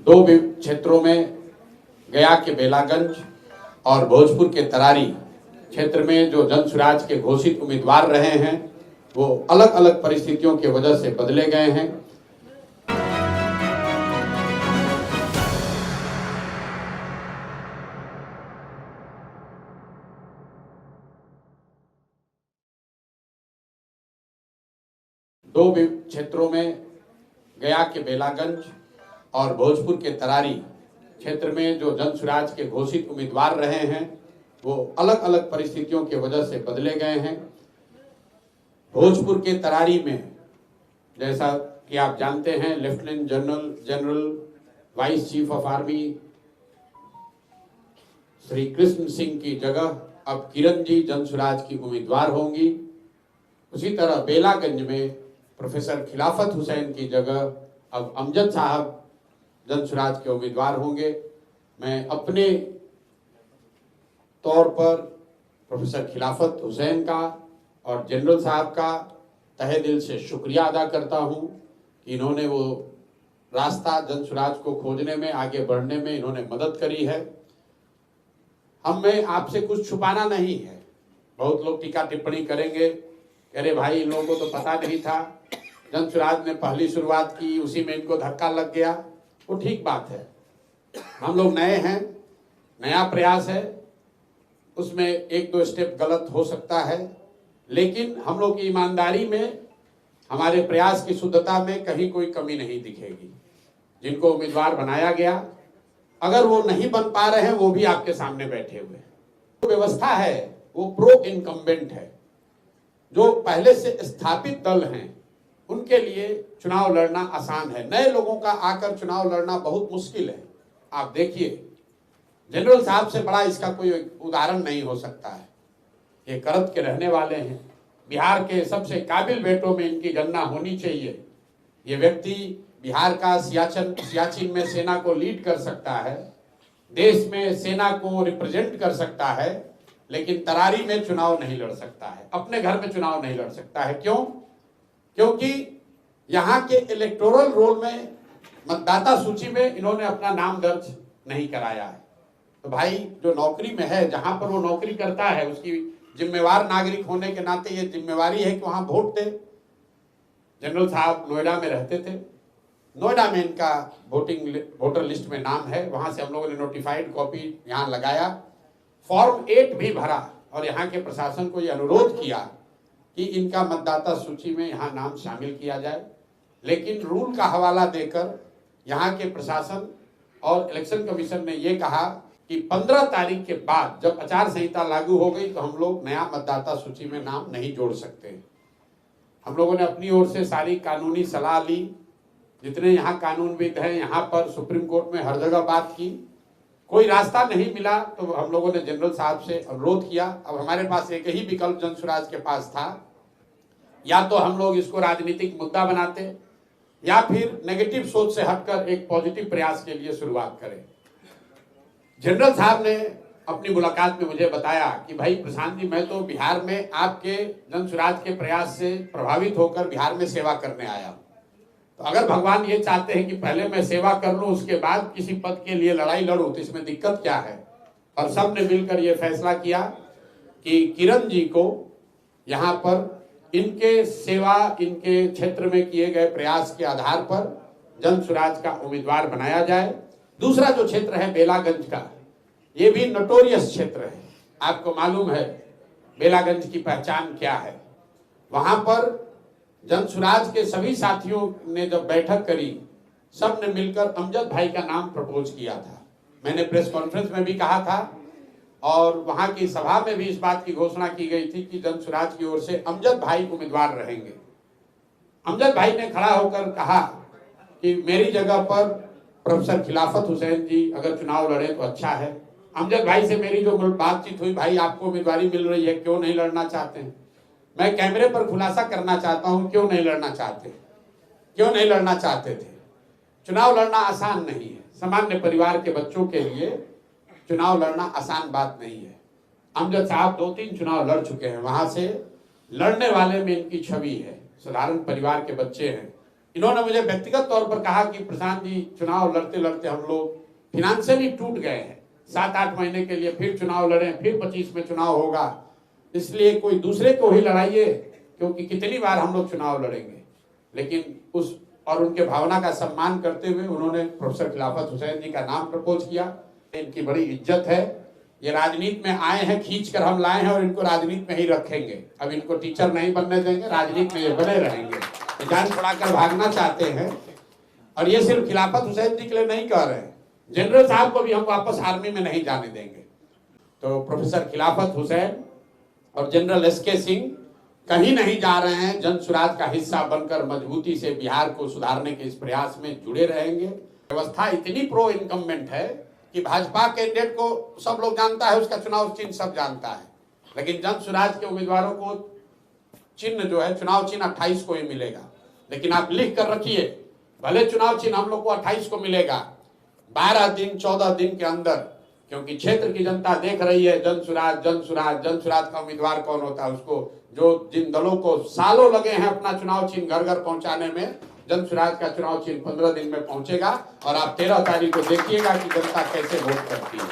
दो क्षेत्रों में, गया के बेलागंज और भोजपुर के तरारी क्षेत्र में जो जन स्वराज के घोषित उम्मीदवार रहे हैं वो अलग अलग परिस्थितियों की वजह से बदले गए हैं। दो क्षेत्रों में, गया के बेलागंज और भोजपुर के तरारी क्षेत्र में जो जन स्वराज के घोषित उम्मीदवार रहे हैं वो अलग अलग परिस्थितियों की वजह से बदले गए हैं। भोजपुर के तरारी में, जैसा कि आप जानते हैं, lieutenant general vice chief of army Shri Krishna Singh की जगह अब किरण जी जन स्वराज की उम्मीदवार होंगी। उसी तरह बेलागंज में प्रोफेसर खिलाफत हुसैन की जगह अब अमजद साहब जन स्वराज के उम्मीदवार होंगे। मैं अपने तौर पर प्रोफेसर खिलाफत हुसैन का और जनरल साहब का तहे दिल से शुक्रिया अदा करता हूं कि इन्होंने वो रास्ता जन स्वराज को खोजने में, आगे बढ़ने में इन्होंने मदद करी है। हमें आपसे कुछ छुपाना नहीं है। बहुत लोग टीका टिप्पणी करेंगे, अरे भाई इन लोगों को तो पता नहीं था, जन स्वराज ने पहली शुरुआत की, उसी में इनको धक्का लग गया। वो ठीक बात है, हम लोग नए हैं, नया प्रयास है, उसमें एक दो स्टेप गलत हो सकता है, लेकिन हम लोग की ईमानदारी में, हमारे प्रयास की शुद्धता में कहीं कोई कमी नहीं दिखेगी। जिनको उम्मीदवार बनाया गया, अगर वो नहीं बन पा रहे हैं, वो भी आपके सामने बैठे हुए हैं। जो व्यवस्था है वो प्रो इनकम्बेंट है। जो पहले से स्थापित दल हैं उनके लिए चुनाव लड़ना आसान है, नए लोगों का आकर चुनाव लड़ना बहुत मुश्किल है। आप देखिए, जनरल साहब से बड़ा इसका कोई उदाहरण नहीं हो सकता है। ये करत के रहने वाले हैं, बिहार के सबसे काबिल बेटों में इनकी गणना होनी चाहिए। ये व्यक्ति बिहार का सियाचिन में सेना को लीड कर सकता है, देश में सेना को रिप्रेजेंट कर सकता है, लेकिन तरारी में चुनाव नहीं लड़ सकता है, अपने घर में चुनाव नहीं लड़ सकता है। क्यों? क्योंकि यहाँ के इलेक्टोरल रोल में, मतदाता सूची में इन्होंने अपना नाम दर्ज नहीं कराया है। तो भाई जो नौकरी में है, जहां पर वो नौकरी करता है, उसकी जिम्मेवार नागरिक होने के नाते ये जिम्मेवारी है कि वहां वोट दे। जनरल साहब नोएडा में रहते थे, नोएडा में इनका वोटर लिस्ट में नाम है, वहां से हम लोगों ने नोटिफाइड कॉपी यहाँ लगाया, फॉर्म 8 भी भरा और यहाँ के प्रशासन को ये अनुरोध किया कि इनका मतदाता सूची में यहाँ नाम शामिल किया जाए। लेकिन रूल का हवाला देकर यहाँ के प्रशासन और इलेक्शन कमीशन ने ये कहा कि 15 तारीख के बाद, जब आचार संहिता लागू हो गई, तो हम लोग नया मतदाता सूची में नाम नहीं जोड़ सकते। हम लोगों ने अपनी ओर से सारी कानूनी सलाह ली, जितने यहाँ कानूनविद हैं, यहाँ पर सुप्रीम कोर्ट में हर जगह बात की, कोई रास्ता नहीं मिला। तो हम लोगों ने जनरल साहब से अनुरोध किया। अब हमारे पास एक ही विकल्प जन स्वराज के पास था, या तो हम लोग इसको राजनीतिक मुद्दा बनाते, या फिर नेगेटिव सोच से हटकर एक पॉजिटिव प्रयास के लिए शुरुआत करें। जनरल साहब ने अपनी मुलाकात में मुझे बताया कि भाई प्रशांत जी, मैं तो बिहार में आपके जन स्वराज के प्रयास से प्रभावित होकर बिहार में सेवा करने आया हूं। तो अगर भगवान ये चाहते हैं कि पहले मैं सेवा कर लूं, उसके बाद किसी पद के लिए लड़ाई लड़ूं, तो इसमें दिक्कत क्या है? और सब ने मिलकर ये फैसला किया कि किरण जी को यहाँ पर इनके सेवा, इनके क्षेत्र में किए गए प्रयास के आधार पर जन स्वराज का उम्मीदवार बनाया जाए। दूसरा जो क्षेत्र है बेलागंज का, ये भी नोटोरियस क्षेत्र है। आपको मालूम है बेलागंज की पहचान क्या है। वहां पर जन स्वराज के सभी साथियों ने जब बैठक करी, सब ने मिलकर अमजद भाई का नाम प्रपोज किया था। मैंने प्रेस कॉन्फ्रेंस में भी कहा था और वहां की सभा में भी इस बात की घोषणा की गई थी कि जन स्वराज की ओर से अमजद भाई उम्मीदवार रहेंगे। अमजद भाई ने खड़ा होकर कहा कि मेरी जगह पर प्रोफेसर खिलाफत हुसैन जी अगर चुनाव लड़े तो अच्छा है। अमजद भाई से मेरी जो बातचीत हुई, भाई आपको उम्मीदवारी मिल रही है, क्यों नहीं लड़ना चाहते हैं? मैं कैमरे पर खुलासा करना चाहता हूं, क्यों नहीं लड़ना चाहते, क्यों नहीं लड़ना चाहते थे? चुनाव लड़ना आसान नहीं है। सामान्य परिवार के बच्चों के लिए चुनाव लड़ना आसान बात नहीं है। अमजद साहब 2-3 चुनाव लड़ चुके हैं, वहां से लड़ने वाले में इनकी छवि है। साधारण परिवार के बच्चे हैं, इन्होंने मुझे व्यक्तिगत तौर पर कहा कि प्रशांत जी, चुनाव लड़ते लड़ते हम लोग फिनेंशियली टूट गए हैं, 7-8 महीने के लिए फिर चुनाव लड़े, फिर 25 में चुनाव होगा, इसलिए कोई दूसरे को ही लड़ाइए, क्योंकि कितनी बार हम लोग चुनाव लड़ेंगे। लेकिन उस और उनके भावना का सम्मान करते हुए उन्होंने प्रोफेसर खिलाफत हुसैन जी का नाम प्रपोज किया। इनकी बड़ी इज्जत है, ये राजनीति में आए हैं, खींच कर हम लाए हैं और इनको राजनीति में ही रखेंगे। अब इनको टीचर नहीं बनने देंगे, राजनीति में ये बने रहेंगे। जान छुड़ाकर भागना चाहते हैं, और ये सिर्फ खिलाफत हुसैन जी के लिए नहीं कह रहे हैं, जनरल साहब को भी हम वापस आर्मी में नहीं जाने देंगे। तो प्रोफेसर खिलाफत हुसैन और जनरल एसके सिंह कहीं नहीं जा रहे हैं, जन सुराज का हिस्सा बनकर मजबूती से बिहार को सुधारने के इस प्रयास में जुड़े रहेंगे। व्यवस्था इतनी प्रो इनकम्बेंट है कि भाजपा कैंडिडेट को सब लोग जानता है, उसका चुनाव चिन्ह सब जानता है, लेकिन जन सुराज के उम्मीदवारों को चिन्ह जो है चुनाव चिन्ह 28 को ही मिलेगा। लेकिन आप लिख कर रखिए, भले चुनाव चिन्ह हम लोग को 28 को मिलेगा, 12 दिन 14 दिन के अंदर, क्योंकि क्षेत्र की जनता देख रही है जन सुराज का उम्मीदवार कौन होता है। उसको जो जिन दलों को सालों लगे हैं अपना चुनाव चिन्ह घर घर पहुंचाने में, जन सुराज का चुनाव चिन्ह 15 दिन में पहुंचेगा। और आप 13 तारीख को देखिएगा कि जनता कैसे वोट करती है।